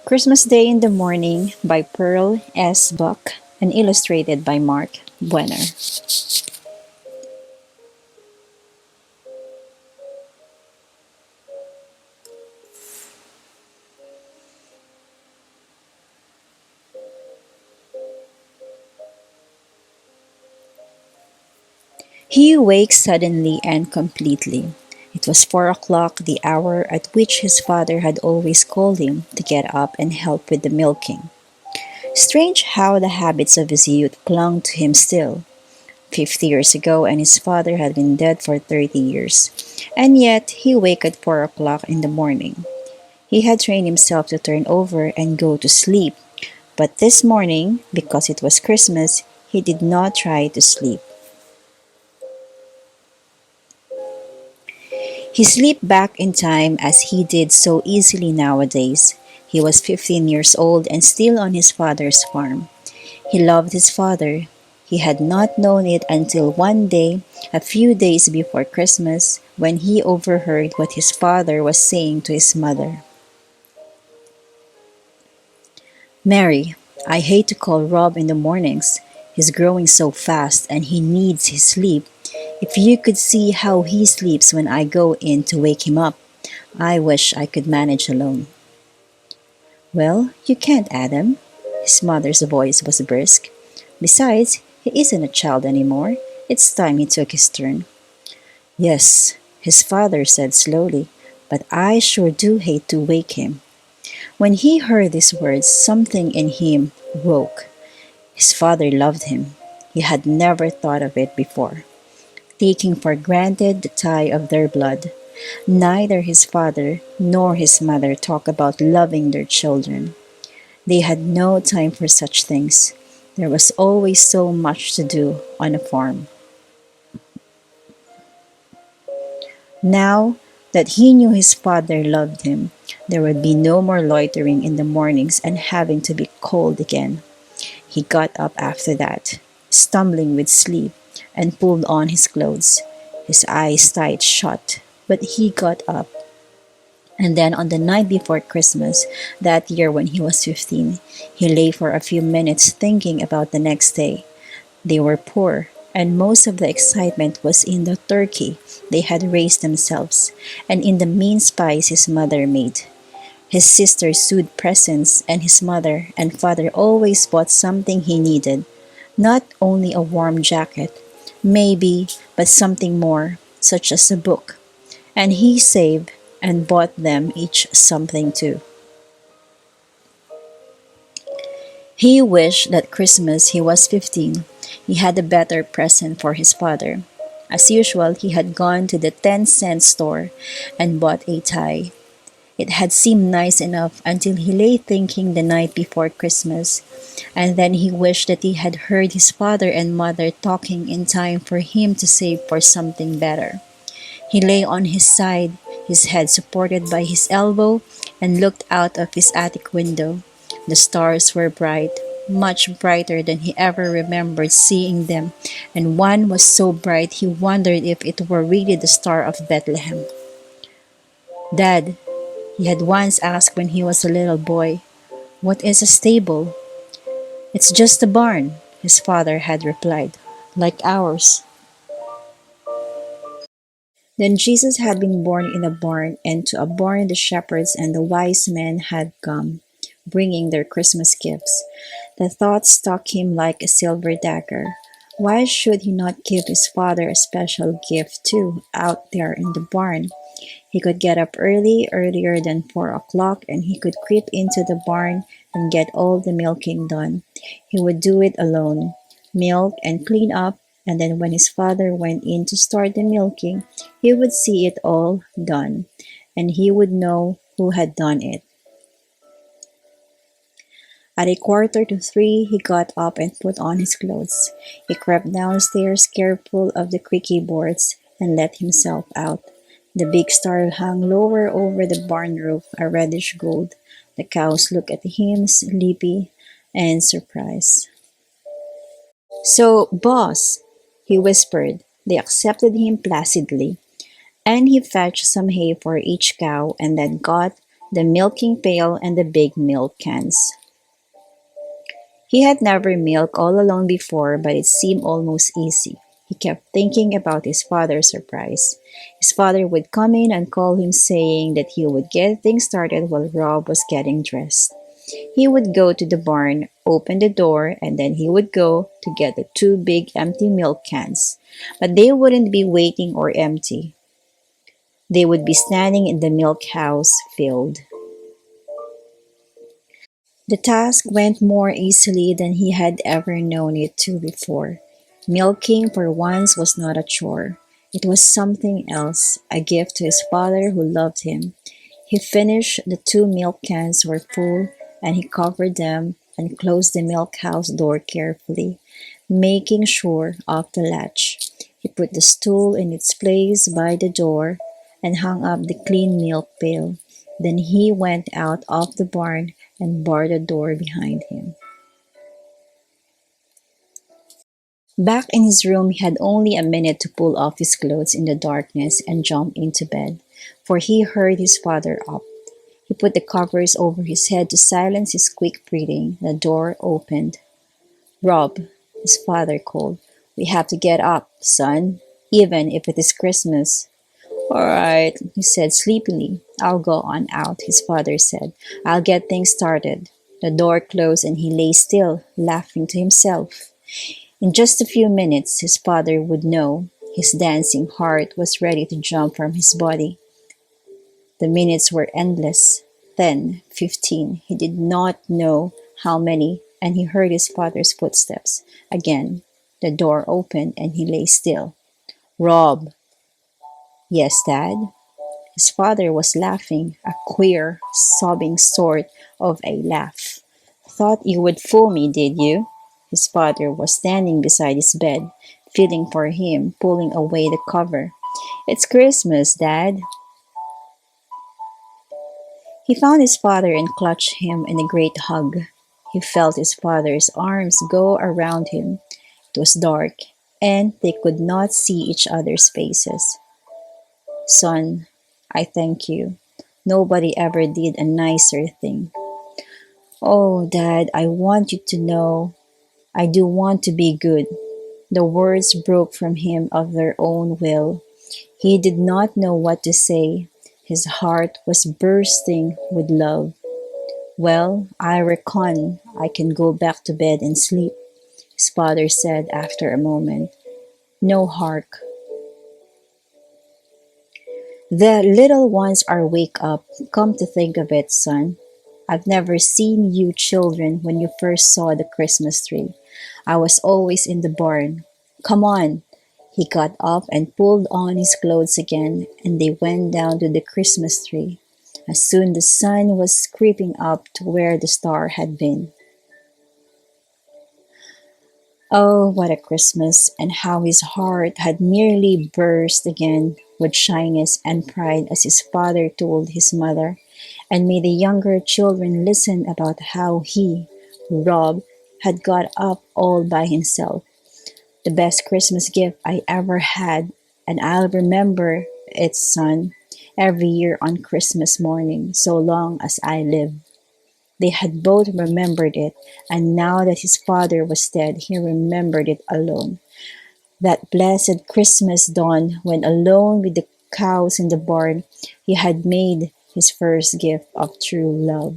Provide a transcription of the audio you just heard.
Christmas Day in the Morning by Pearl S. Buck and illustrated by Mark Buener. He wakes suddenly and completely. It was 4 o'clock, the hour at which his father had always called him to get up and help with the milking. Strange how the habits of his youth clung to him still. 50 years ago, and his father had been dead for 30 years. And yet, he waked at 4 o'clock in the morning. He had trained himself to turn over and go to sleep, but this morning, because it was Christmas, he did not try to sleep. He slipped back in time as he did so easily nowadays. He was 15 years old and still on his father's farm. He loved his father. He had not known it until one day, a few days before Christmas, when he overheard what his father was saying to his mother. "Mary, I hate to call Rob in the mornings. He's growing so fast and he needs his sleep. If you could see how he sleeps when I go in to wake him up, I wish I could manage alone." "Well, you can't, Adam." His mother's voice was brisk. "Besides, he isn't a child anymore. It's time he took his turn." "Yes," his father said slowly, "but I sure do hate to wake him." When he heard these words, something in him woke. His father loved him. He had never thought of it before, taking for granted the tie of their blood. Neither his father nor his mother talked about loving their children. They had no time for such things. There was always so much to do on a farm. Now that he knew his father loved him, there would be no more loitering in the mornings and having to be cold again. He got up after that, stumbling with sleep, and pulled on his clothes. His eyes tight shut, but he got up. And then on the night before Christmas, that year when he was 15, he lay for a few minutes thinking about the next day. They were poor, and most of the excitement was in the turkey they had raised themselves, and in the mince pies his mother made. His sister sewed presents, and his mother and father always bought something he needed. Not only a warm jacket, maybe, but something more, such as a book. And he saved and bought them each something too. He wished that Christmas he was 15. He had a better present for his father. As usual, he had gone to the 10-cent store and bought a tie. It had seemed nice enough until he lay thinking the night before Christmas, and then he wished that he had heard his father and mother talking in time for him to save for something better. He lay on his side, his head supported by his elbow, and looked out of his attic window. The stars were bright, much brighter than he ever remembered seeing them, and one was so bright he wondered if it were really the Star of Bethlehem. "Dad," he had once asked when he was a little boy, "what is a stable?" "It's just a barn," his father had replied, "like ours." Then Jesus had been born in a barn, and to a barn the shepherds and the wise men had come, bringing their Christmas gifts. The thought struck him like a silver dagger. Why should he not give his father a special gift too, out there in the barn? He could get up early, earlier than 4 o'clock, and he could creep into the barn and get all the milking done. He would do it alone, milk and clean up, and then when his father went in to start the milking, he would see it all done, and he would know who had done it. At 2:45, he got up and put on his clothes. He crept downstairs, careful of the creaky boards, and let himself out. The big star hung lower over the barn roof, a reddish gold. The cows looked at him, sleepy and surprised. "So, boss," he whispered. They accepted him placidly, and he fetched some hay for each cow and then got the milking pail, and the big milk cans. He had never milked all alone before, but it seemed almost easy. He kept thinking about his father's surprise. His father would come in and call him, saying that he would get things started while Rob was getting dressed. He would go to the barn, open the door, and then he would go to get the two big empty milk cans. But they wouldn't be waiting or empty. They would be standing in the milk house filled. The task went more easily than he had ever known it to before. Milking for once was not a chore. It was something else, a gift to his father who loved him. He finished the two milk cans were full, and he covered them and closed the milk house door carefully, making sure of the latch. He put the stool in its place by the door and hung up the clean milk pail. Then he went out of the barn and barred the door behind him. Back in his room, he had only a minute to pull off his clothes in the darkness and jump into bed, for he heard his father up. He put the covers over his head to silence his quick breathing. The door opened. "Rob," his father called, "we have to get up, son, even if it is Christmas." "All right," he said sleepily. "I'll go on out," his father said. "I'll get things started." The door closed and he lay still, laughing to himself. In just a few minutes, his father would know. His dancing heart was ready to jump from his body. The minutes were endless. 10, 15, he did not know how many, and he heard his father's footsteps. Again, the door opened and he lay still. "Rob." "Yes, Dad?" His father was laughing, a queer, sobbing sort of a laugh. "Thought you would fool me, did you?" His father was standing beside his bed, feeling for him, pulling away the cover. "It's Christmas, Dad." He found his father and clutched him in a great hug. He felt his father's arms go around him. It was dark, and they could not see each other's faces. "Son, I thank you. Nobody ever did a nicer thing." "Oh, Dad, I want you to know I do want to be good." The words broke from him of their own will. He did not know what to say. His heart was bursting with love. "Well, I reckon I can go back to bed and sleep," his father said after a moment. "No, hark. The little ones are wake up. Come to think of it, son, I've never seen you children when you first saw the Christmas tree. I was always in the barn. Come on." He got up and pulled on his clothes again, and they went down to the Christmas tree. As soon the sun was creeping up to where the star had been. Oh, what a Christmas, and how his heart had nearly burst again with shyness and pride as his father told his mother, and made the younger children listen about how he, Rob, had got up all by himself. "The best Christmas gift I ever had, and I'll remember it, son, every year on Christmas morning, so long as I live." They had both remembered it, and now that his father was dead, he remembered it alone. That blessed Christmas dawn, when alone with the cows in the barn, he had made his first gift of true love.